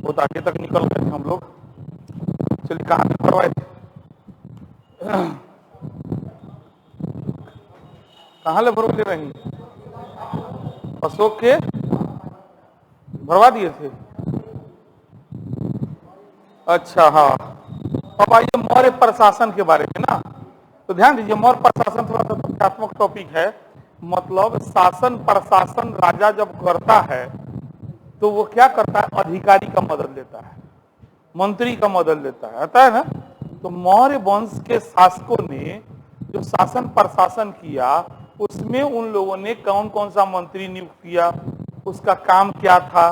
बहुत आगे तक निकल गए थे हम लोग। चलिए कहाँ पे पढ़वाए थे, कहाँ ले भरवा ले रही, अशोक के भरवा दिए थे। अच्छा हाँ, अब आइए मौर्य प्रशासन के बारे में ना। तो ध्यान दीजिए, मौर्य प्रशासन थोड़ा सा तथ्यात्मक टॉपिक है। मतलब शासन प्रशासन राजा जब करता है तो वो क्या करता है, अधिकारी का मदद लेता है, मंत्री का मदद लेता है, आता है ना। तो मौर्य वंश के शासकों ने जो शासन प्रशासन किया उसमें उन लोगों ने कौन कौन सा मंत्री नियुक्त किया, उसका काम क्या था,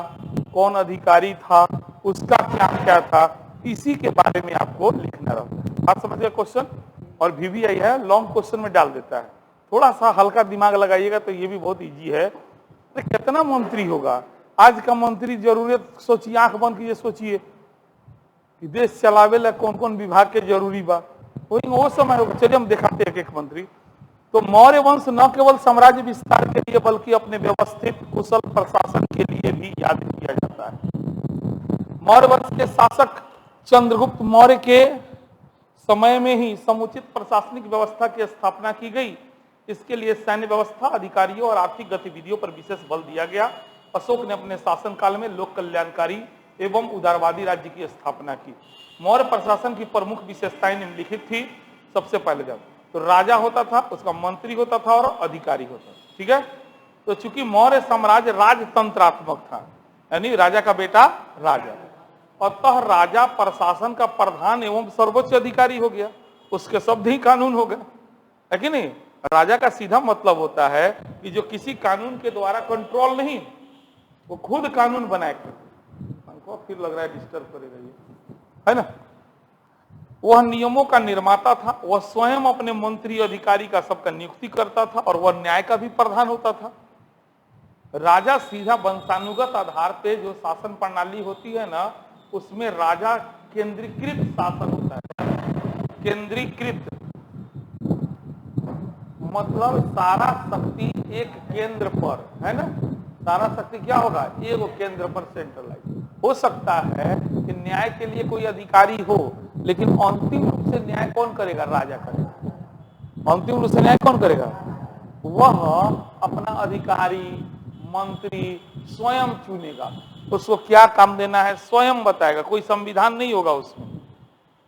कौन अधिकारी था, उसका क्या क्या था, इसी के बारे में आपको लिखना रहता है। आप समझिए क्वेश्चन, और VVI है लॉन्ग क्वेश्चन में डाल देता है। थोड़ा सा हल्का दिमाग लगाइएगा तो ये भी बहुत इजी है। तो कितना मंत्री होगा, आज का मंत्री जरूरत सोचिए, आंख बंद कीजिए सोचिए कि देश चलावे ला कौन कौन विभाग के जरूरी बा, वो समय होगा। चलिए हम दिखाते हैं एक मंत्री। तो मौर्य वंश न केवल साम्राज्य विस्तार के लिए बल्कि अपने व्यवस्थित कुशल प्रशासन के लिए भी याद किया जाता है। मौर्य वंश के शासक चंद्रगुप्त मौर्य के समय में ही समुचित प्रशासनिक व्यवस्था की स्थापना की गई। इसके लिए सैन्य व्यवस्था, अधिकारियों और आर्थिक गतिविधियों पर विशेष बल दिया गया। अशोक ने अपने शासनकाल में लोक कल्याणकारी एवं उदारवादी राज्य की स्थापना की। मौर्य प्रशासन की प्रमुख विशेषताएं निम्नलिखित थी। सबसे पहले जब तो राजा होता था, उसका मंत्री होता था और अधिकारी होता था, ठीक है। तो चूंकि मौर्य साम्राज्य राजतंत्रात्मक था, यानी राजा का बेटा राजा, अतः राजा प्रशासन का प्रधान एवं सर्वोच्च अधिकारी हो गया, उसके शब्द ही कानून हो गए, है कि नहीं। राजा का सीधा मतलब होता है कि जो किसी कानून के द्वारा कंट्रोल नहीं, वो खुद कानून बनाए। फिर लग रहा है डिस्टर्ब करेगा ये, है ना। वह नियमों का निर्माता था, वह स्वयं अपने मंत्री अधिकारी का सबका नियुक्ति करता था और वह न्याय का भी प्रधान होता था। राजा सीधा वंशानुगत आधार पे जो शासन प्रणाली होती है ना, उसमें राजा केंद्रीकृत शासन होता है। केंद्रीकृत मतलब सारा शक्ति एक केंद्र पर, है ना। सारा शक्ति क्या होगा, एक केंद्र पर सेंट्रलाइज। हो सकता है कि न्याय के लिए कोई अधिकारी हो, लेकिन अंतिम रूप से न्याय कौन करेगा, राजा करेगा। अंतिम रूप से न्याय कौन करेगा, वह अपना अधिकारी मंत्री स्वयं चुनेगा, उसको क्या काम देना है स्वयं बताएगा, कोई संविधान नहीं होगा उसमें।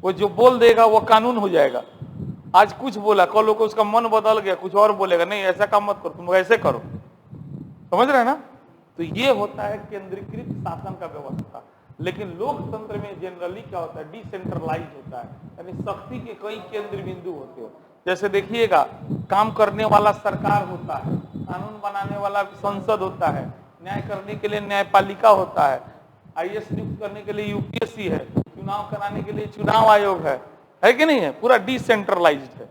वो जो बोल देगा वो कानून हो जाएगा। आज कुछ बोला, कल को उसका मन बदल गया, कुछ और बोलेगा, नहीं ऐसा काम मत करो, तुम ऐसे करो, समझ रहे हैं ना। तो ये होता है केंद्रीकृत शासन का व्यवस्था। लेकिन लोकतंत्र में जनरली क्या होता है, डिसेंट्रलाइज होता है, यानी शक्ति के कई केंद्र बिंदु होते हैं। जैसे देखिएगा, काम करने वाला सरकार होता है, कानून बनाने वाला संसद होता है, न्याय करने के लिए न्यायपालिका होता है, IAS नियुक्त करने के लिए UPSC है, चुनाव कराने के लिए चुनाव आयोग है कि नहीं है। पूरा डिसेंट्रलाइज्ड है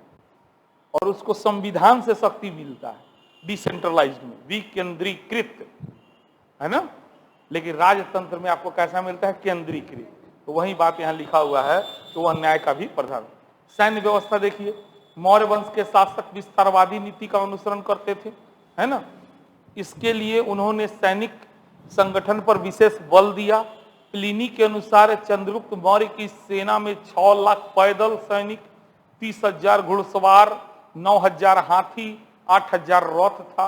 और उसको संविधान से शक्ति मिलता है। डिसेंट्रलाइज्ड में विकेंद्रीकृत, है ना। लेकिन राजतंत्र में आपको कैसा मिलता है, केंद्रीकृत। तो वही बात यहाँ लिखा हुआ है, तो वह न्याय का भी प्रधान। सैन्य व्यवस्था देखिए, मौर्य वंश के शासक विस्तारवादी नीति का अनुसरण करते थे, है ना। इसके लिए उन्होंने सैनिक संगठन पर विशेष बल दिया। प्लिनी के अनुसार चंद्रगुप्त मौर्य की सेना में 6 लाख पैदल सैनिक, 30,000 घुड़सवार, 9,000 हाथी, 8,000 रथ था,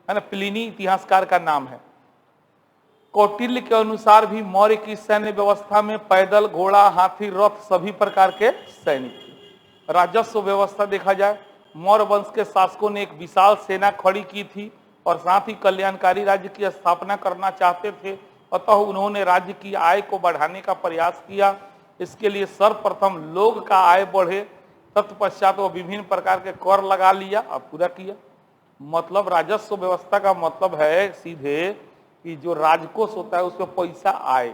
है ना। प्लिनी इतिहासकार का नाम है। कौटिल्य के अनुसार भी मौर्य की सैन्य व्यवस्था में पैदल, घोड़ा, हाथी, रथ सभी प्रकार के सैनिक थे। राजस्व व्यवस्था देखा जाए, मौर्य वंश के शासकों ने एक विशाल सेना खड़ी की थी और साथ ही कल्याणकारी राज्य की स्थापना करना चाहते थे। अतः उन्होंने राज्य की आय को बढ़ाने का प्रयास किया। इसके लिए सर्वप्रथम लोग का आय बढ़े, तत्पश्चात वो विभिन्न प्रकार के कर लगा लिया और पूरा किया। मतलब राजस्व व्यवस्था का मतलब है सीधे कि जो राजकोष होता है उसमें पैसा आए।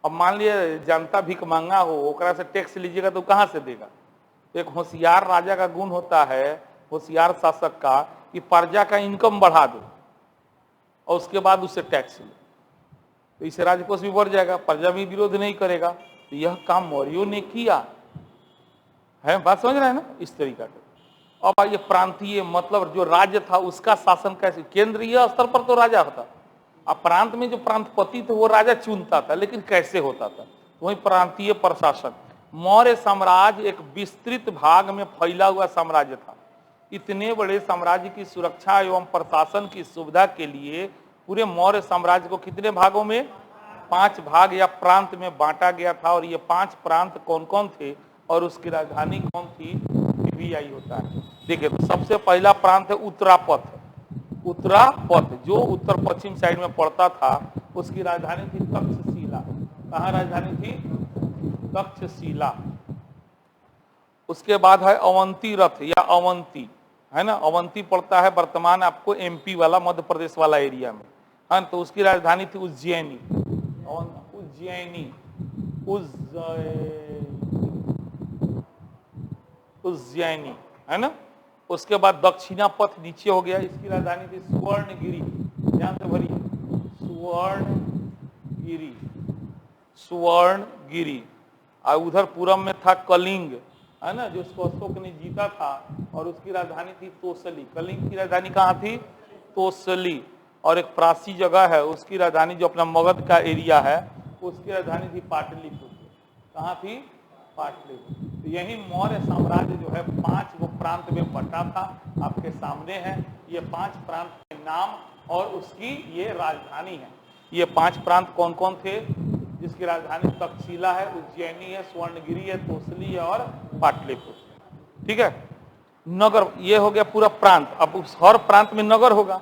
अब मान लिया जनता भिख मांगा हो, ओकरा से टैक्स लीजिएगा तो कहाँ से देगा। एक होशियार राजा का गुण होता है, होशियार शासक का, कि प्रजा का इनकम बढ़ा दो और उसके बाद उससे टैक्स लो, तो इससे राजकोष भी बढ़ जाएगा, प्रजा भी विरोध नहीं करेगा। तो यह काम मौर्यों ने किया है, बात समझ रहे हैं ना, इस तरीका का। अब ये प्रांतीय मतलब जो राज्य था उसका शासन कैसे, केंद्रीय स्तर पर तो राजा होता, अब प्रांत में जो प्रांतपति थे वो राजा चुनता था, लेकिन कैसे होता था, वही प्रांतीय प्रशासन। मौर्य साम्राज्य एक विस्तृत भाग में फैला हुआ साम्राज्य था। इतने बड़े साम्राज्य की सुरक्षा एवं प्रशासन की सुविधा के लिए पूरे मौर्य साम्राज्य को कितने भागों में, 5 भाग या प्रांत में बांटा गया था। और ये 5 प्रांत कौन कौन थे और उसकी राजधानी कौन थी, बीबीआई होता है। देखिए, तो सबसे पहला प्रांत है उत्तरापथ। उत्तरापथ जो उत्तर पश्चिम साइड में पड़ता था, उसकी राजधानी थी तक्षशिला। कहाँ राजधानी थी, तक्षशिला। उसके बाद है अवंती रथ या अवंती, है ना, अवंती पड़ता है वर्तमान आपको एमपी वाला, मध्य प्रदेश वाला एरिया में, है। तो उसकी राजधानी थी उज्जैनी, उज्जैनी, उज्जैनी, है ना। उसके बाद दक्षिणापथ नीचे हो गया, इसकी राजधानी थी सुवर्णगिरी। ध्यान से भरिए, सुवर्णगिरी, सुवर्णगिरी। और उधर पूरब में था कलिंग, है ना, जिसको अशोक ने जीता था, और उसकी राजधानी थी तोसली। कलिंग की राजधानी कहाँ थी, तोसली। और एक प्राची जगह है, उसकी राजधानी जो अपना मगध का एरिया है, उसकी राजधानी थी पाटलिपुत्र। कहाँ थी, पाटलिपुत्र। तो यही मौर्य साम्राज्य जो है 5 गो प्रांत में बटा था, आपके सामने है। ये 5 प्रांत के नाम और उसकी ये राजधानी है। ये 5 प्रांत कौन कौन थे, जिसकी राजधानी तक्षशिला है, उज्जैनी है, स्वर्णगिरी है, तोसली है और पाटलिपुत्र। ठीक है। नगर, ये हो गया पूरा प्रांत। अब उस हर प्रांत में नगर होगा,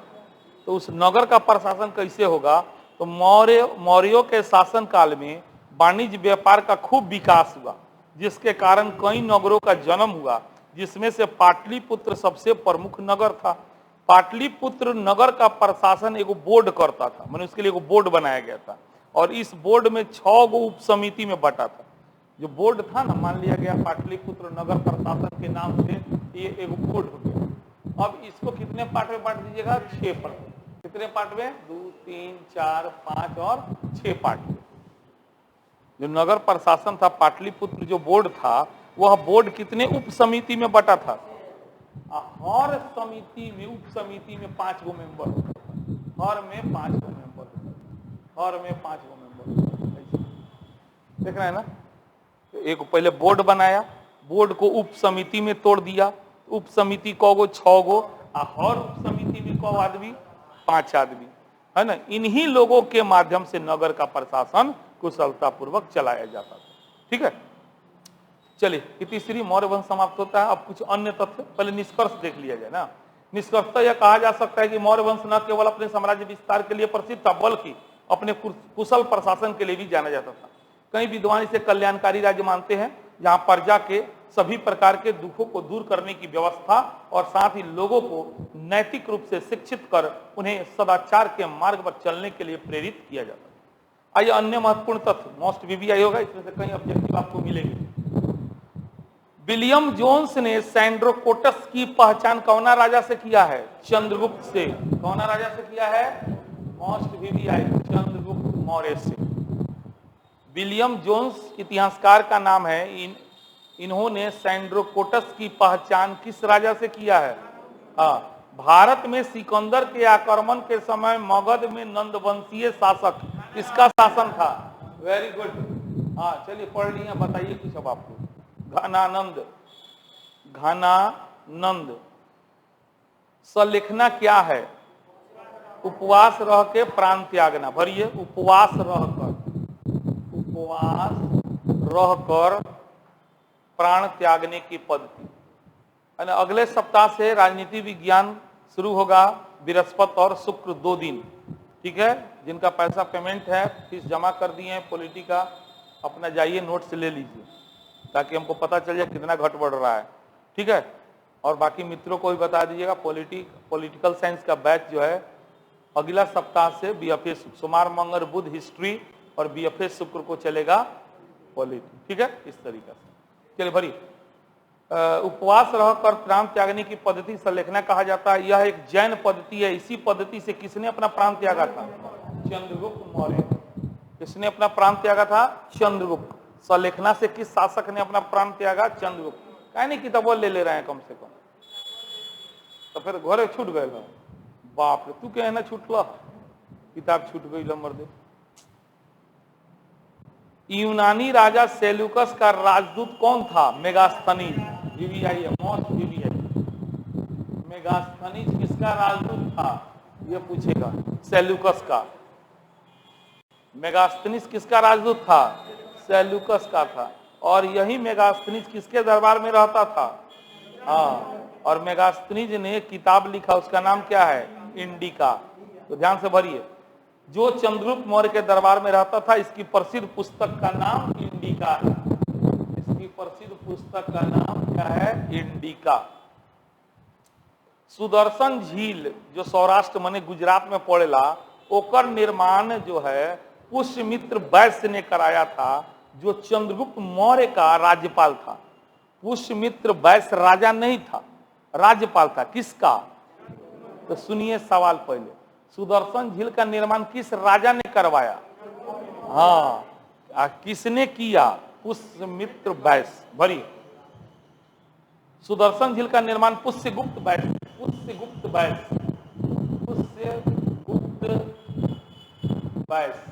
तो उस नगर का प्रशासन कैसे होगा, तो मौर्यों के शासन काल में वाणिज्य व्यापार का खूब विकास हुआ, जिसके कारण कई नगरों का जन्म हुआ, जिसमें से पाटलिपुत्र सबसे प्रमुख नगर था। पाटलिपुत्र नगर का प्रशासन एगो बोर्ड करता था, मैंने उसके लिए एगो बोर्ड बनाया गया था, और इस बोर्ड में 6 गो उप समिति में बटा था। जो बोर्ड था ना, मान लिया गया पाटलिपुत्र नगर प्रशासन के नाम से ये एगो बोर्ड हो गया। अब इसको कितने पार्ट में बांट दीजिएगा, 6 पार्ट में। कितने पार्ट में, 2, 3, 4, 5 और 6 पार्ट में। जो नगर प्रशासन था पाटलिपुत्र, जो बोर्ड था, वह बोर्ड कितने उप समिति में बटा था, हर समिति में, उप समिति में 5 गो मेंबर होता था, हर में 5 गो मेंबर होता था, हर में 5 गो मेंबर। देख रहे हैं ना, एक पहले बोर्ड बनाया, बोर्ड को उप समिति में तोड़ दिया, उप समिति को 6 गो, हर उप समिति में कौ आदमी, 5 आदमी, है ना। इन्हीं लोगों के माध्यम से नगर का प्रशासन कुशलतापूर्वक चलाया जाता था। ठीक है, चलिए, इतिश्री मौर्य वंश समाप्त होता है। अब कुछ अन्य तथ्य, पहले निष्कर्ष देख लिया जाए ना। निष्कर्षतः यह कहा जा सकता है कि मौर्य वंश न केवल अपने साम्राज्य विस्तार के लिए प्रसिद्ध था, बल्कि अपने कुशल प्रशासन के लिए भी जाना जाता था। कई विद्वान इसे कल्याणकारी राज्य मानते हैं, जहां प्रजा के सभी प्रकार के दुखों को दूर करने की व्यवस्था और साथ ही लोगों को नैतिक रूप से शिक्षित कर उन्हें सदाचार के मार्ग पर चलने के लिए प्रेरित किया जाता है। आइए अन्य महत्वपूर्ण तथ्य, मोस्ट बीबीआई होगा, इसमें से कई ऑब्जेक्टिव आपको मिलेंगे। विलियम जोन्स ने सैंड्रोकोटस की पहचान कौना राजा से किया है, चंद्रगुप्त से। कौना राजा से किया है, मोस्ट बीबीआई, चंद्रगुप्त मौर्य से। विलियम जोन्स इतिहासकार का नाम है। इन्होंने सैंड्रोकोटस की पहचान किस राजा से किया है, भारत में सिकंदर के आक्रमण के समय मगध में नंदवंशीय शासक, किसका शासन था, वेरी गुड, हाँ चलिए पढ़ लिया, बताइए कुछ अब आपको। घनानंद, घनानंद। सलिखना क्या है, उपवास रह के प्राण त्यागना, भरिए, उपवास रहकर, उपवास रहकर प्राण त्यागने की पद्धति। अगले सप्ताह से राजनीति विज्ञान शुरू होगा, बृहस्पति और शुक्र 2 दिन। ठीक है, जिनका पैसा पेमेंट है, फीस जमा कर दिए हैं पॉलिटी का, अपना जाइए नोट्स ले लीजिए, ताकि हमको पता चल जाए कितना घट बढ़ रहा है। ठीक है, और बाकी मित्रों को भी बता दीजिएगा, पॉलिटिकल साइंस का बैच जो है अगला सप्ताह से बीएफए, सोमवार मंगल बुध हिस्ट्री और बीएफए शुक्र को चलेगा पॉलिटी। ठीक है, इस तरीके से। चलिए भरी, उपवास रहकर प्राण त्यागने की पद्धति सलेखना कहा जाता है। यह एक जैन पद्धति है। इसी पद्धति से किसने अपना प्राण त्यागा था, चंद्रगुप्त मौर्य। किसने अपना प्राण त्यागा था, चंद्रगुप्त। सलेखना से किस शासक ने अपना प्राण त्यागा, चंद्रगुप्त। कहीं नहीं किताबों ले रहे हैं कम से कम, तो फिर घरे छूट गए, बाप रे, तू क्या है ना छूटला, किताब छूट गई नंबर दे। यूनानी राजा सेल्यूकस का राजदूत कौन था? मेगास्थनीज। वीवीआई है, मोस्ट वीवीआई। मेगास्थनीज किसका राजदूत था? ये पूछेगा। सेल्यूकस का। मेगास्थनीज किसका राजदूत था? सेल्यूकस का था। और यही मेगास्थनीज किसके दरबार में रहता था? हाँ, और मेगास्थनीज ने किताब लिखा, उसका नाम क्या है? इंडिका। तो ध्यान से भरिए, जो चंद्रगुप्त मौर्य के दरबार में रहता था, इसकी प्रसिद्ध पुस्तक का नाम इंडिका है। इसकी प्रसिद्ध पुस्तक का नाम क्या है? इंडिका। सुदर्शन झील जो सौराष्ट्र माने गुजरात में पड़ेला, ओकर निर्माण जो है पुष्यमित्र वैश्य ने कराया था, जो चंद्रगुप्त मौर्य का राज्यपाल था। पुष्यमित्र वैश्य राजा नहीं था, राज्यपाल था। किसका? तो सुनिए सवाल पहले, सुदर्शन झील का निर्माण किस राजा ने करवाया? हाँ, किसने किया? पुष्यमित्र वैश्य। भरिए, सुदर्शन झील का निर्माण पुष्यगुप्त वैश्य, पुष्यगुप्त वैश्य, पुष्यगुप्त वैश्य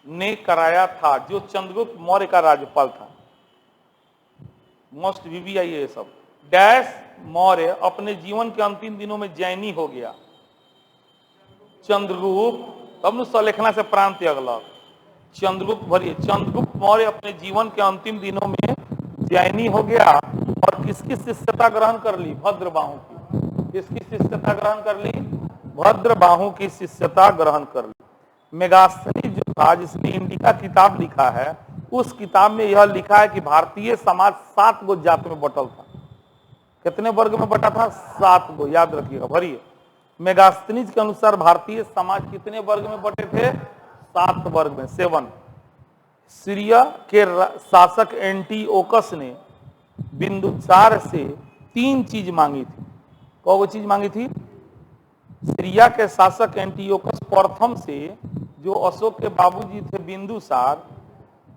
ने कराया था, जो चंद्रगुप्त मौर्य का राज्यपाल था। मोस्ट वीवीआई ये सब। डैश मौर्य अपने जीवन के अंतिम दिनों में जैनी हो गया। चंद्रगुप्त, तब न लिखना से प्रांत अगलग। चंद्रगुप्त भरिए, चंद्रगुप्त मौर्य अपने जीवन के अंतिम दिनों में जैनी हो गया और किसकी शिष्यता ग्रहण कर ली? भद्रबाहु की। किसकी शिष्यता ग्रहण कर ली? भद्रबाहु की शिष्यता ग्रहण कर ली। मेगास्थनीज जो था, जिसने इंडिका किताब लिखा है, उस किताब में यह लिखा है कि भारतीय समाज 7 गो जात में बटल था। कितने वर्ग में बटा था? 7 गो, याद रखिएगा। भरिए, मेगास्थनीज के अनुसार भारतीय समाज कितने वर्ग में बटे थे? 7 वर्ग में, 7। सीरिया के शासक एंटीओकस ने बिंदुसार से 3 चीज मांगी थी। कौन चीज मांगी थी? सीरिया के शासक एंटीओकस प्रथम से, जो अशोक के बाबूजी थे बिंदुसार,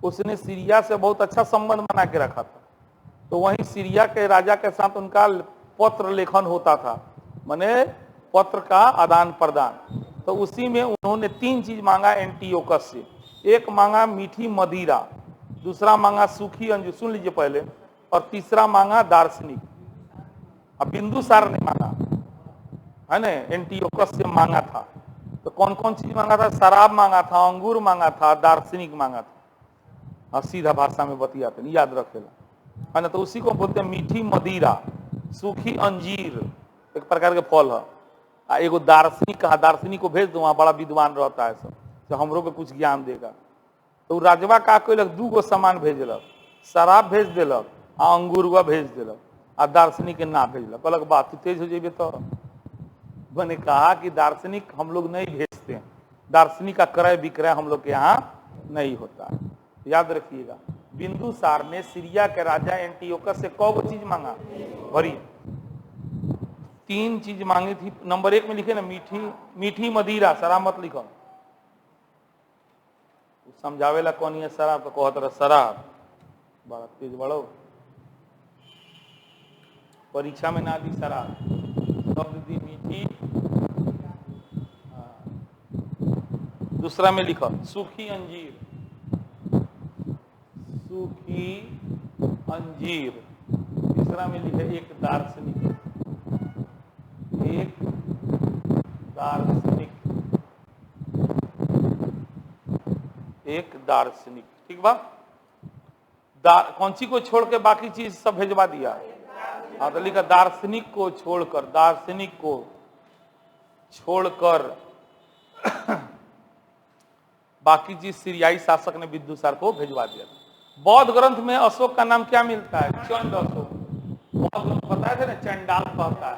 उसने सीरिया से बहुत अच्छा संबंध बना के रखा था। तो वहीं सीरिया के राजा के साथ उनका पत्र लेखन होता था, माने पत्र का आदान प्रदान। तो उसी में उन्होंने 3 चीज मांगा एंटीओकस से। एक मांगा मीठी मदिरा, दूसरा मांगा सूखी अंजीर, सुन लीजिए पहले, और तीसरा मांगा दार्शनिक। अब बिंदुसार ने मांगा है ना, एंटीओकस से मांगा था। तो कौन कौन चीज मांगा था? शराब मांगा था, अंगूर मांगा था, दार्शनिक मांगा था। हाँ, सीधा भाषा में बतियाते नहीं, याद रखेला है ना। तो उसी को बोलते हैं मीठी मदिरा, सूखी अंजीर, एक प्रकार के फल है। एगो दार्शनिक कहा, दार्शनिक को भेज दो, वहां बड़ा विद्वान रहता है सब, तो हमरो को कुछ ज्ञान देगा। तो राजवा का कैलक? 2 गो सामान भेजलक, शराब भेज दिलक आ अंगूरवा भेज दिलक, आ दार्शनिक के ना भेजलक। कहलक बात तेज हो जाइए। तो मैंने कहा कि दार्शनिक हम लोग नहीं भेजते हैं, दार्शनिक का क्रय विक्रय हम लोग के यहाँ नहीं होता है। याद रखिएगा, बिंदुसार ने सीरिया के राजा एंटीओकस से कौन चीज मांगा? भरी 3 चीज मांगी थी। नंबर 1 में लिखे ना, मीठी मदिरा, शराब मत लिखो। समझावेला कौन है शराब? तो कहत रहा शराब, बड़ा तेज बढ़ो, परीक्षा में ना दी शराब, शब्द दी मीठी। दूसरा में लिखो सूखी अंजीर, सूखी अंजीर। तीसरा में लिखे एक दार्शनिक, एक दार्शनिक, एक दार्शनिक। ठीक बा? कौन सी को छोड़ के बाकी चीज सब भेजवा दिया? हाँ, तो लिखा दार्शनिक को छोड़कर, दार्शनिक को छोड़कर बाकी चीज सीरियाई शासक ने बिंदुसार को भेजवा दिया। बौद्ध ग्रंथ में अशोक का नाम क्या मिलता है? चंड अशोक। बौद्ध ग्रंथ बताया था ना, चंडाल कहता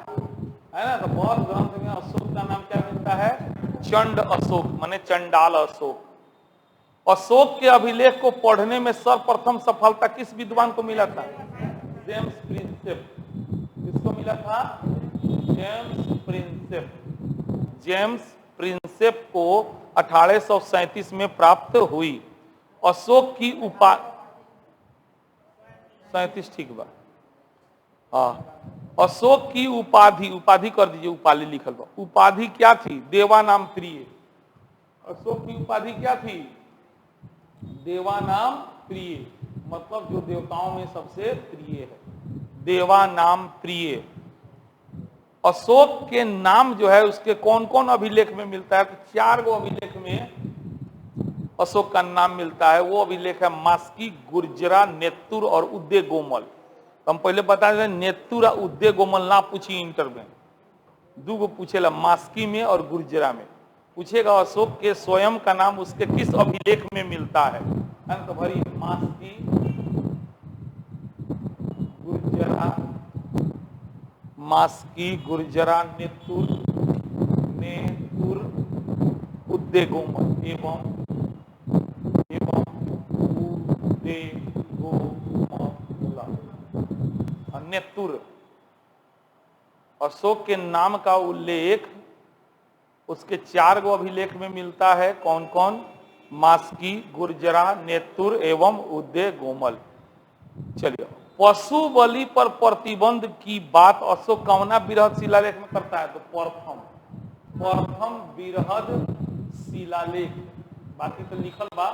है ना। तो बौद्ध ग्रंथ में अशोक का नाम क्या मिलता है? चंड अशोक, माने चंडाल अशोक। अशोक के अभिलेख को पढ़ने में सर्वप्रथम सफलता किस विद्वान को मिला था? James Prinsep. किसको मिला था? James Prinsep. जेम्स प्रिंसेप को 1837 में प्राप्त हुई। अशोक की 37 ठीक बा। हाँ, अशोक की उपाधि, उपाधि कर दीजिए, उपाधि लिखल बा, उपाधि क्या थी? देवा नाम प्रिय। अशोक की उपाधि क्या थी? देवा नाम प्रिय, मतलब जो देवताओं में सबसे प्रिय है, देवा नाम प्रिय। अशोक के नाम जो है उसके कौन कौन अभिलेख में मिलता है? तो 4 गो अभिलेख में अशोक का नाम मिलता है। वो अभिलेख है मास्की, गुर्जरा, नेत्तुर और उद्दे गोमल। तो हम पहले बता दें, नेत्तुर और उद्दे गोमल ना पूछिए इंटर में, 2 गो पूछेला, मास्की में और गुर्जरा में पूछेगा। अशोक के स्वयं का नाम उसके किस अभिलेख में मिलता है ना? तो भरी मास्की, गुर्जरा, मास्की, गुर्जरा, नेत्तुर, नेत्तुर, उद्दे गोमल एवं उद्दे गोमल। नेत्तुर, अशोक के नाम का उल्लेख उसके 4 गो अभिलेख में मिलता है। कौन कौन? मास्की, गुर्जरा, नेत्तुर एवं उद्दे गोमल। चलिए, पशु बलि पर प्रतिबंध की बात अशोक कवना बृहद शिलालेख में करता है? तो प्रथम बृहद शिलालेख, बाकी तो लिखल बा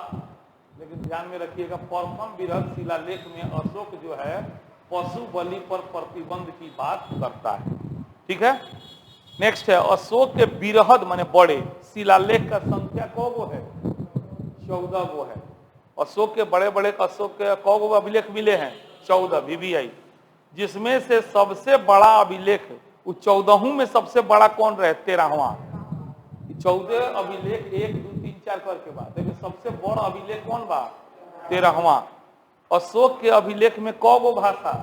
लेकिन ध्यान में रखिएगा, प्रथम बृहद शिलालेख में अशोक जो है पशु बलि पर प्रतिबंध की बात करता है। ठीक है, नेक्स्ट है अशोक के बृहद माने बड़े शिलालेख का संख्या कौ गो है? 14 गो है। अशोक के बड़े बड़े अशोक के कौ गो अभिलेख मिले हैं? 14 VVI, जिसमें से सबसे बड़ा अभिलेख, उस 14 में सबसे बड़ा कौन रहे? 13वां। 14 अभिलेख 1 2 3 4 करके बाद देखिए सबसे बड़ा अभिलेख कौन बा? 13वां। अशोक के अभिलेख में कौ गो भाषा?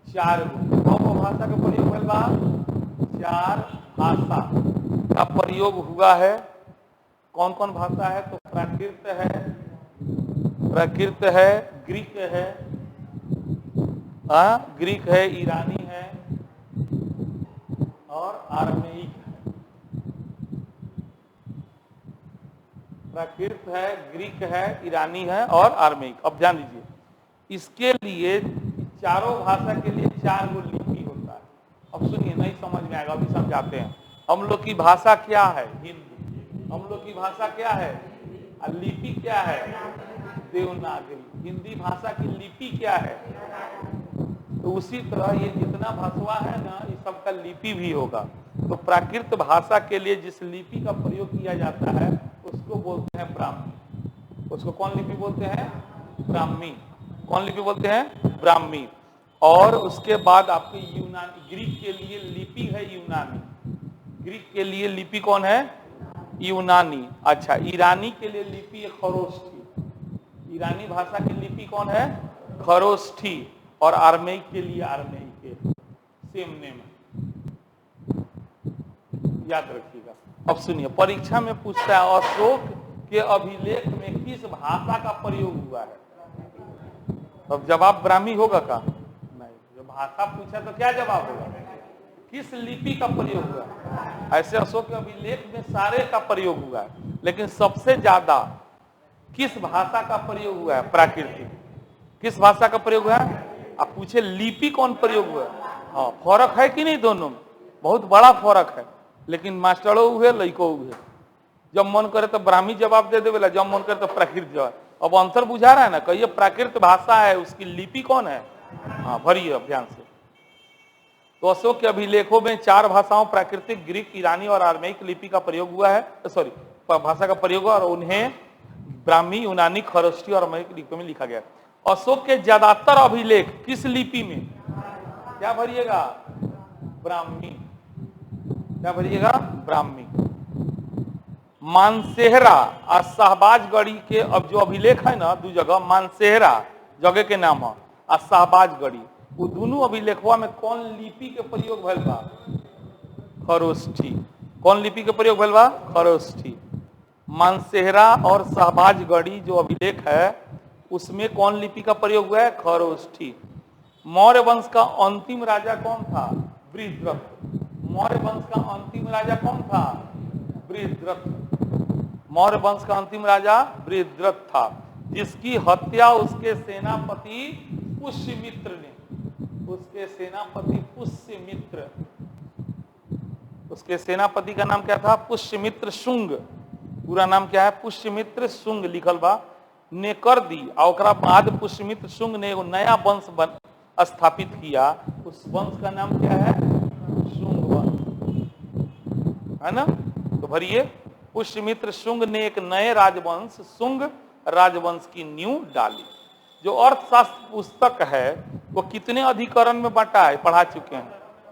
4 गो। कौ गो भाषा का प्रयोग हुआ बा? 4 भाषा का प्रयोग हुआ है। कौन कौन भाषा है? तो प्राकृत है, ग्रीक है, ग्रीक है, ईरानी है और आर्मेइक है। प्राकृत है, ग्रीक है, ईरानी है और आर्मेइक। अब ध्यान दीजिए, इसके लिए चारों भाषा के लिए 4 गो लिपि होता है। अब सुनिए, नहीं समझ में आएगा, अभी समझाते हैं। हम लोग की भाषा क्या है? हिंदी। हम लोग की भाषा क्या है? लिपि क्या है? देवनागरी। हिंदी भाषा की लिपि क्या है? तो उसी तरह ये जितना भाषा है ना, इस सब का लिपि भी होगा। तो प्राकृत भाषा के लिए जिस लिपि का प्रयोग किया जाता है उसको बोलते हैं ब्राह्मी। उसको कौन लिपि बोलते हैं? ब्राह्मी। कौन लिपि बोलते हैं? ब्राह्मी। और उसके बाद आपके यूनानी, ग्रीक के लिए लिपि है यूनानी। ग्रीक के लिए लिपि कौन है? यूनानी। अच्छा, ईरानी के लिए लिपि है खरोष्ठी। ईरानी भाषा की लिपि कौन है? खरोष्ठी। और आर्मेइक के लिए आर्मेइक के सेम नेम, याद रखिएगा। अब सुनिए, परीक्षा में पूछता है अशोक के अभिलेख में किस भाषा का प्रयोग हुआ है? अब जवाब ब्राह्मी होगा का? नहीं। जब भाषा पूछा तो क्या जवाब होगा? किस लिपि का प्रयोग हुआ है? ऐसे अशोक के अभिलेख में सारे का प्रयोग हुआ है, लेकिन सबसे ज्यादा किस भाषा का प्रयोग हुआ है? प्राकृतिक। किस भाषा का प्रयोग हुआ है? आप पूछे लिपि कौन प्रयोग हुआ है? हाँ, फर्क है कि नहीं? दोनों में बहुत बड़ा फर्क है, लेकिन मास्टरों हुए लइको हुए, जब मन करे तो ब्राह्मी जवाब दे देवेला, जब मन करे तो प्राकृत जवाब। अब अंतर बुझा रहा है ना? कहिए प्राकृत भाषा है, उसकी लिपि कौन है? हाँ, भरिए अब ध्यान से। तो अशोक के अभिलेखों में 4 भाषाओं प्राकृतिक, ग्रीक, ईरानी और आर्मेइक लिपि का प्रयोग हुआ है। सॉरी, भाषा का प्रयोग हुआ और उन्हें ब्राह्मी, यूनानी, खरोष्ठी और आर्मेइक लिपि में लिखा गया। अशोक के ज्यादातर अभिलेख किस लिपि में? क्या भरिएगा? ब्राह्मी। क्या भरिएगा? ब्राह्मी। मानसेहरा और शाहबाजगढ़ी के अब जो अभिलेख है ना, 2 जगह, मानसेहरा जगह के नाम है और शाहबाजगढ़ी, वो दोनों अभिलेखवा में कौन लिपि के प्रयोग भइल बा? खरोष्ठी। कौन लिपि के प्रयोग भइल बा? खरोष्ठी। मानसेहरा और शाहबाजगढ़ी जो अभिलेख है उसमें कौन लिपि का प्रयोग हुआ है? खरोष्ठी। मौर्य वंश का अंतिम राजा कौन था? बृहद्रथ। मौर्य वंश का अंतिम राजा कौन था? बृहद्रथ। मौर्य वंश का अंतिम राजा बृहद्रथ था, जिसकी हत्या उसके सेनापति पुष्यमित्र ने, उसके सेनापति पुष्यमित्र, उसके सेनापति का नाम क्या था? पुष्यमित्र शुंग। पूरा नाम क्या है? पुष्यमित्र शुंग लिखल बा। ने कर दी और ओकरा बाद पुष्यमित्र शुंग ने एगो नया वंश स्थापित किया। उस वंश का नाम क्या है? शुंग वंश, है ना? तो भरिए, पुष्यमित्र शुंग ने एक नए राजवंश शुंग राजवंश की नींव डाली। जो अर्थशास्त्र पुस्तक है वो कितने अधिकरण में बंटा है? पढ़ा चुके हैं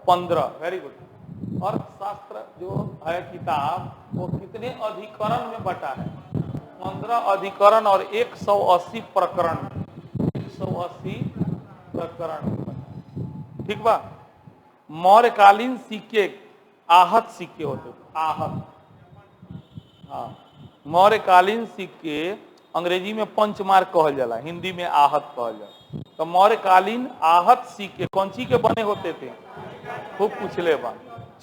15। Very good. अर्थशास्त्र जो है किताब वो कितने अधिकरण में बंटा है? 15 अधिकरण और 180 प्रकरण, 180 प्रकरण में बंटा है। ठीक बा? मौर्यकालीन सिक्के आहत सिक्के होते थे, आहत। हाँ, मौर्यकालीन सिक्के अंग्रेजी में पंचमार्क कहल जाला, हिंदी में आहत कहल जाला। तो मौर्यकालीन आहत सिक्के कौन सी के बने होते थे? खूब पूछले बा।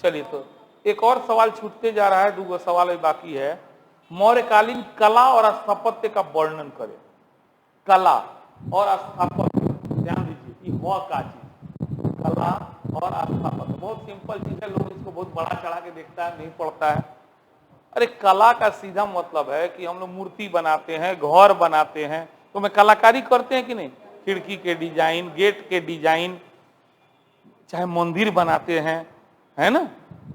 चलिए, तो एक और सवाल छूटते जा रहा है, 2 सवाल बाकी है। मौर्यकालीन कला और स्थापत्य का वर्णन करें। कला और स्थापत्य, ध्यान दीजिए, ये हुआ का चीज? कला और स्थापत्य बहुत सिंपल चीज है, लोग इसको बहुत बड़ा चढ़ा के देखता है, नहीं पढ़ता है। अरे कला का सीधा मतलब है कि हम लोग मूर्ति बनाते हैं, घर बनाते हैं, तो मैं कलाकारी करते हैं कि नहीं? खिड़की के डिजाइन, गेट के डिजाइन, चाहे मंदिर बनाते हैं, है ना?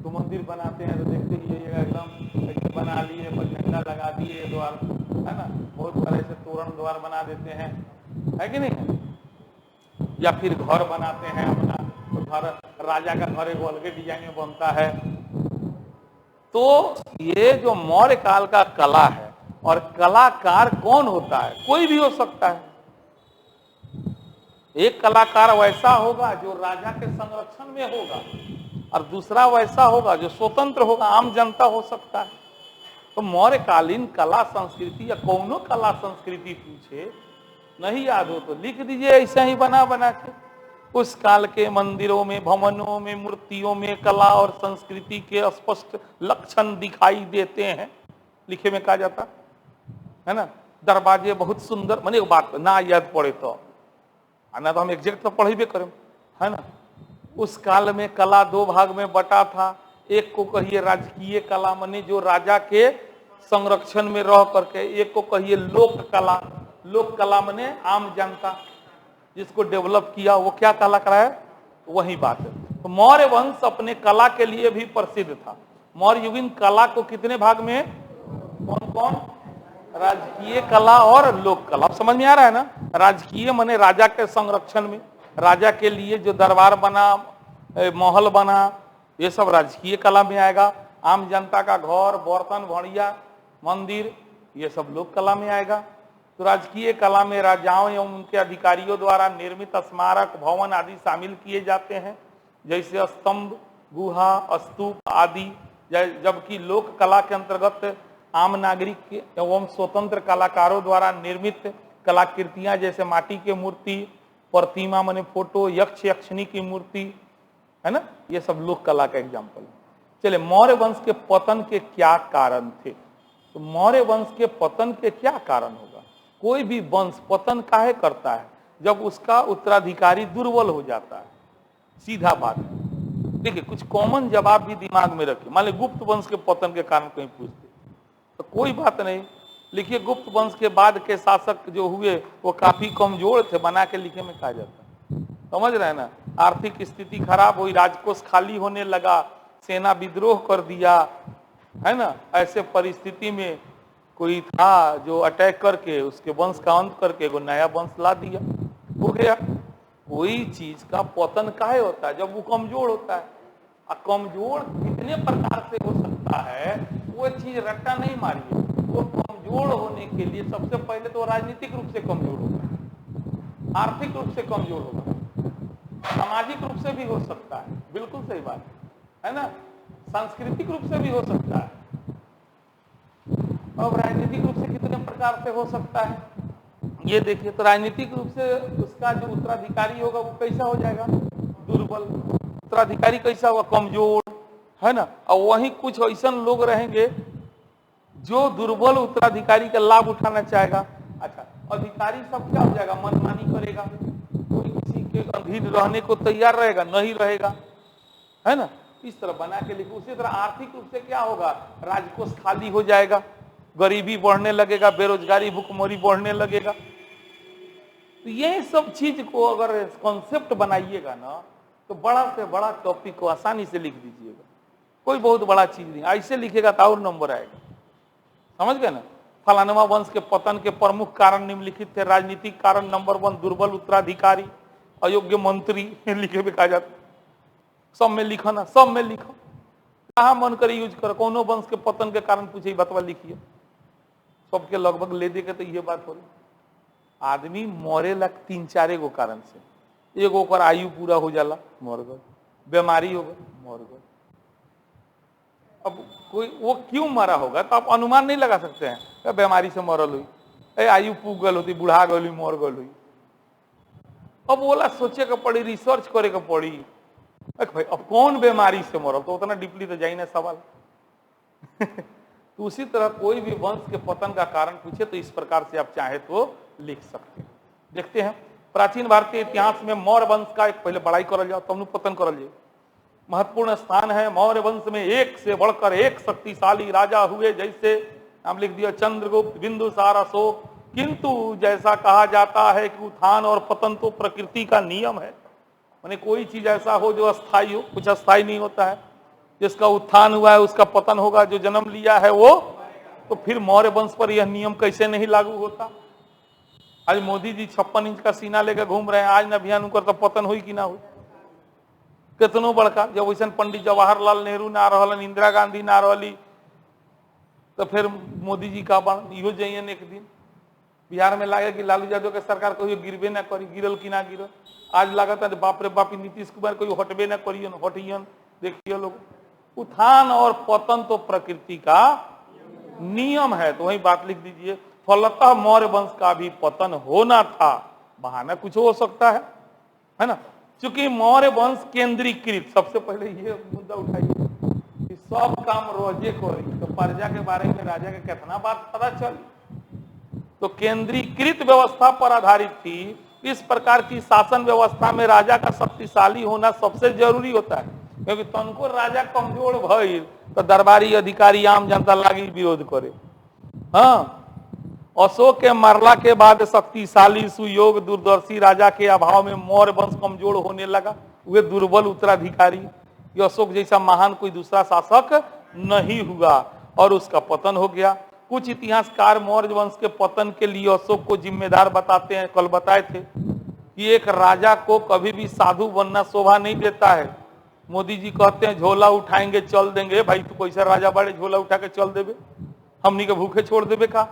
तो मंदिर बनाते हैं तो देखते ही एकदम ऐसे बना लिए, झंडा लगा दिए, द्वार, है ना? बहुत बड़े से तोरण द्वार बना देते हैं, है कि नहीं? या फिर घर बनाते हैं अपना, तो घर, राजा का घर एक अलग डिजाइन में बनता है। तो ये जो मौर्य काल का कला है, और कलाकार कौन होता है? कोई भी हो सकता है। एक कलाकार वैसा होगा जो राजा के संरक्षण में होगा, और दूसरा वैसा होगा जो स्वतंत्र होगा, आम जनता हो सकता है। तो मौर्यकालीन कला संस्कृति या कौनो कला संस्कृति पूछे, नहीं याद हो तो लिख दीजिए ऐसा ही बना बना के। उस काल के मंदिरों में, भवनों में, मूर्तियों में कला और संस्कृति के स्पष्ट लक्षण दिखाई देते हैं, लिखे में कहा जाता है ना। दरवाजे बहुत सुंदर, माने बात ना याद पड़े तो, ना तो हम एग्जैक्ट तो पढ़े करें, है ना। उस काल में कला 2 भाग में बटा था। एक को कहिए राजकीय कला, माने जो राजा के संरक्षण में रह करके, एक को कहिए लोक कला। लोक कला माने आम जनता जिसको डेवलप किया, वो क्या कला कराया, वही बात है। तो मौर्य वंश अपने कला के लिए भी प्रसिद्ध था। मौर्य युगीन कला को कितने भाग में, कौन कौन? राजकीय कला और लोक कला। अब समझ में आ रहा है ना? राजकीय माने राजा के संरक्षण में, राजा के लिए जो दरबार बना, महल बना, ये सब राजकीय कला में आएगा। आम जनता का घर, बर्तन, भड़िया, मंदिर, ये सब लोक कला में आएगा। तो राजकीय कला में राजाओं एवं उनके अधिकारियों द्वारा निर्मित स्मारक, भवन आदि शामिल किए जाते हैं, जैसे स्तंभ, गुहा, स्तूप आदि। जबकि लोक कला के अंतर्गत आम नागरिक एवं स्वतंत्र कलाकारों द्वारा निर्मित कलाकृतियां, जैसे माटी की मूर्ति, प्रतिमा माने फोटो, यक्ष यक्षिणी की मूर्ति, है ना, ये सब लोक कला का एग्जाम्पल है। चले, मौर्य वंश के पतन के क्या कारण थे? तो मौर्य वंश के पतन के क्या कारण होगा? कोई भी वंश पतन काहे करता है? जब उसका उत्तराधिकारी दुर्बल हो जाता है, सीधा बात है। देखिए, कुछ कॉमन जवाब भी दिमाग में रखिए। मान ली गुप्त वंश के पतन के कारण कहीं पूछते तो कोई बात नहीं, लिखिए गुप्त वंश के बाद के शासक जो हुए वो काफी कमजोर थे, बना के लिखे में कहा जाता है। समझ रहे हैं ना? आर्थिक स्थिति खराब हुई, राजकोष खाली होने लगा, सेना विद्रोह कर दिया, है ना। ऐसे परिस्थिति में कोई था जो अटैक करके उसके वंश का अंत करके एगो नया वंश ला दिया, हो गया। कोई चीज का पतन काहे होता है? जब वो कमजोर होता है। और कमजोर कितने प्रकार से हो सकता है, वो चीज रट्टा नहीं मारिए। वो कमजोर होने के लिए सबसे पहले तो राजनीतिक रूप से कमजोर होगा, आर्थिक रूप से कमजोर होगा, सामाजिक रूप से भी हो सकता है, बिल्कुल सही बात है ना, सांस्कृतिक रूप से भी हो सकता है। अब राजनीतिक रूप से कितने प्रकार से हो सकता है, ये देखिए। तो राजनीतिक रूप से उसका जो उत्तराधिकारी होगा वो कैसा हो जाएगा? दुर्बल। उत्तराधिकारी कैसा होगा? कमजोर, है ना। और वहीं कुछ ऐसा लोग रहेंगे जो दुर्बल उत्तराधिकारी का लाभ उठाना चाहेगा। अच्छा, अधिकारी सब क्या हो जाएगा? मनमानी करेगा, कोई किसी के अधीन रहने को तैयार रहेगा? नहीं रहेगा, है ना। इस तरह बना के लिखो। उसी तरह आर्थिक रूप से क्या होगा? राजकोष खाली हो जाएगा, गरीबी बढ़ने लगेगा, बेरोजगारी भुखमरी बढ़ने लगेगा। तो ये सब चीज को अगर कॉन्सेप्ट बनाइएगा ना, तो बड़ा से बड़ा टॉपिक को आसानी से लिख दीजिएगा। कोई बहुत बड़ा चीज नहीं, ऐसे लिखेगा तो और नंबर आएगा। समझ गए ना। फलानवा वंश के पतन के प्रमुख कारण निम्नलिखित थे। राजनीतिक कारण नंबर 1 दुर्बल उत्तराधिकारी, अयोग्य मंत्री लिखे भी कहा जाता। सब में लिखो ना, सब में लिखो, कहा मन करे यूज करो। कोनो वंश के पतन के कारण पूछे बतवा लिखिए, सबके लगभग ले दे के तो ये बात हो रही। आदमी मरे लग 3-4 गो कारण से। एगो ओकर आयु पूरा हो जाला, मर गए। बीमारी हो गई, मर गए। अब कोई वो क्यों मरा होगा तो आप अनुमान नहीं लगा सकते हैं। बीमारी से मरल हुई, आयु पूग गल होती, बुढ़ा गल हुई, मर गल हुई। अब बोला सोचे के पड़ी, रिसर्च करे के पड़ी। भाई अब कौन बीमारी से मरल, तो उतना डीपली तो जाई ना सवाल। तो उसी तरह कोई भी वंश के पतन का कारण पूछे तो इस प्रकार से आप चाहे तो लिख सकते हैं। देखते हैं प्राचीन भारतीय इतिहास में मौर्य वंश का एक पहले बड़ाई करल जाओ, तब पतन करल जाए। महत्वपूर्ण स्थान है। मौर्य वंश में एक से बढ़कर एक शक्तिशाली राजा हुए, जैसे नाम लिख दिया चंद्रगुप्त, बिंदुसार, अशोक। किंतु जैसा कहा जाता है कि उत्थान और पतन तो प्रकृति का नियम है। माने कोई चीज ऐसा हो जो अस्थायी हो, कुछ अस्थायी नहीं होता है। जिसका उत्थान हुआ है उसका पतन होगा, जो जन्म लिया है वो। तो फिर मौर्य वंश पर यह नियम कैसे नहीं लागू होता? आज मोदी जी 56 इंच का सीना लेकर घूम रहे हैं, आज न अभियान उनकर तो पतन हुई कि ना हुई? कितनो बड़का, जब वैसे पंडित जवाहरलाल नेहरू ना रहलन, इंदिरा गांधी ना रहली, तो फिर मोदी जी का बन इहो जाइए एक दिन। बिहार में लागे कि लालू यादव के सरकार कहियो गिरबे ना करी, गिरल कि ना गिरल। आज लागत है बाप रे बाप, नीतीश कुमार कहियो हटबे ना करियन, हटियन। देखिए लोग, उत्थान और पतन तो प्रकृति का नियम है। तो वही बात लिख दीजिए, फलतः मौर्य वंश का भी पतन होना था। बहाना कुछ हो सकता है ना। चूंकि मौर्य वंश केंद्रीकृत, सबसे पहले ये मुद्दा उठाइए कि सब काम रोजे करी, तो प्रजा के बारे में राजा के कितना बात पता चली। तो केंद्रीकृत व्यवस्था पर आधारित थी। इस प्रकार की शासन व्यवस्था में राजा का शक्तिशाली होना सबसे जरूरी होता है, क्योंकि तनको राजा कमजोर भइल तो दरबारी अधिकारी आम जनता लागी विरोध करे। हाँ, अशोक के मरला के बाद शक्तिशाली सुयोग दूरदर्शी राजा के अभाव में मौर्य वंश कमजोर होने लगा। वे दुर्बल उत्तराधिकारी, अशोक जैसा महान कोई दूसरा शासक नहीं हुआ और उसका पतन हो गया। कुछ इतिहासकार मौर्य वंश के पतन के लिए अशोक को जिम्मेदार बताते हैं। कल बताए थे कि एक राजा को कभी भी साधु बनना शोभा नहीं देता है। मोदी जी कहते हैं झोला उठाएंगे चल देंगे। भाई तू कैसा राजा बड़े झोला उठा के चल देवे, हमनी के भूखे छोड़ देवे का?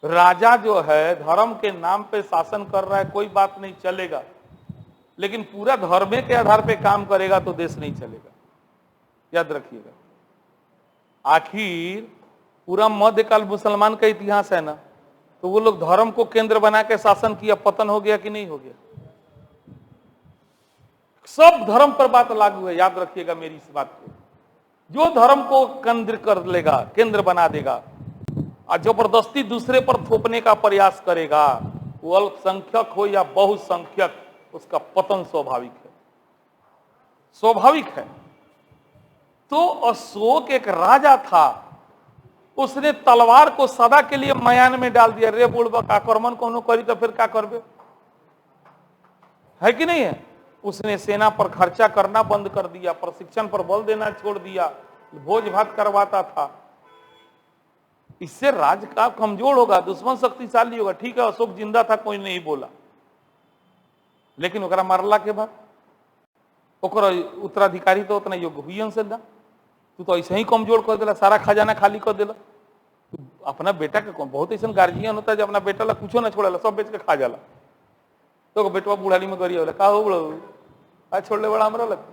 राजा जो है धर्म के नाम पे शासन कर रहा है, कोई बात नहीं, चलेगा। लेकिन पूरा धर्म के आधार पे काम करेगा तो देश नहीं चलेगा, याद रखिएगा। आखिर पूरा मध्यकाल मुसलमान का इतिहास है ना, तो वो लोग धर्म को केंद्र बना के शासन किया, पतन हो गया कि नहीं हो गया? सब धर्म पर बात लागू है, याद रखिएगा मेरी इस बात को। जो धर्म को केंद्र कर लेगा, केंद्र बना देगा और जबरदस्ती दूसरे पर थोपने का प्रयास करेगा, वो अल्पसंख्यक हो या बहुसंख्यक, उसका पतन स्वाभाविक है, स्वाभाविक है। तो अशोक एक राजा था, उसने तलवार को सदा के लिए मयान में डाल दिया। रे बुड़बक, आक्रमण कोनो करी तो फिर क्या करबे, है कि नहीं है? उसने सेना पर खर्चा करना बंद कर दिया, प्रशिक्षण पर बल देना छोड़ दिया, भोज भात करवाता था। इससे राज्य का कमजोर होगा, दुश्मन शक्तिशाली होगा। ठीक है, अशोक जिंदा था, कोई नहीं बोला, लेकिन ओकरा मरला के बाद ओकरा उत्तराधिकारी तो उतना योग्य हुई से ना। तू तो ऐसे ही कमजोर कर दिला, सारा खजाना खाली कर दिला। अपना बेटा के कौन, बहुत ऐसा गार्जियन होता है जो अपना बेटा ला कुछो ना छोड़ेला, सब बेच के खा जाला। तो बेटवा बुढ़ाली में गरिया का हो बड़ो आ छोड़ले बड़ा हमरा लग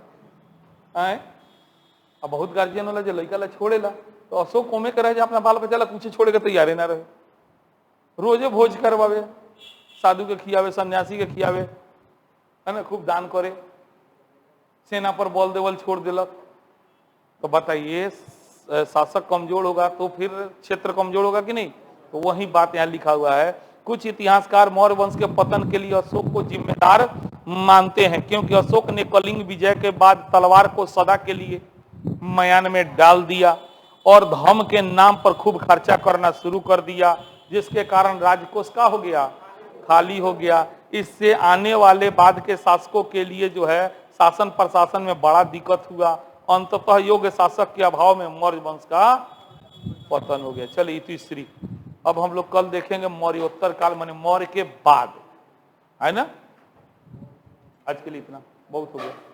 आए। अब बहुत गार्जियन होला जो लड़का ला छोड़ेला, तो अशोक कोमे करे अपना बाल बच्चा ला कुछ छोड़े के तैयार ना रहे। रोजे भोज करवावे, साधु के खियावे, सन्यासी के खियावे, है ना, खूब दान करे, सेना पर बल देवल छोड़ दिलक। तो बताइए, शासक कमजोर होगा तो फिर क्षेत्र कमजोर होगा कि नहीं? तो वही बात यहाँ लिखा हुआ है कुछ इतिहासकार मौर्य वंश के पतन के लिए अशोक को जिम्मेदार मानते हैं, क्योंकि अशोक ने कलिंग विजय के बाद तलवार को सदा के लिए मयान में डाल दिया और धर्म के नाम पर खूब खर्चा करना शुरू कर दिया, जिसके कारण राजकोष का हो गया, खाली हो गया। इससे आने वाले बाद के शासकों के लिए जो है शासन प्रशासन में बड़ा दिक्कत हुआ। अंततः योग्य शासक के अभाव में मौर्य वंश का पतन हो गया। चलिए तीसरी, अब हम लोग कल देखेंगे मौर्योत्तर काल, माने मौर्य के बाद, है ना। आज के लिए इतना बहुत हो गया।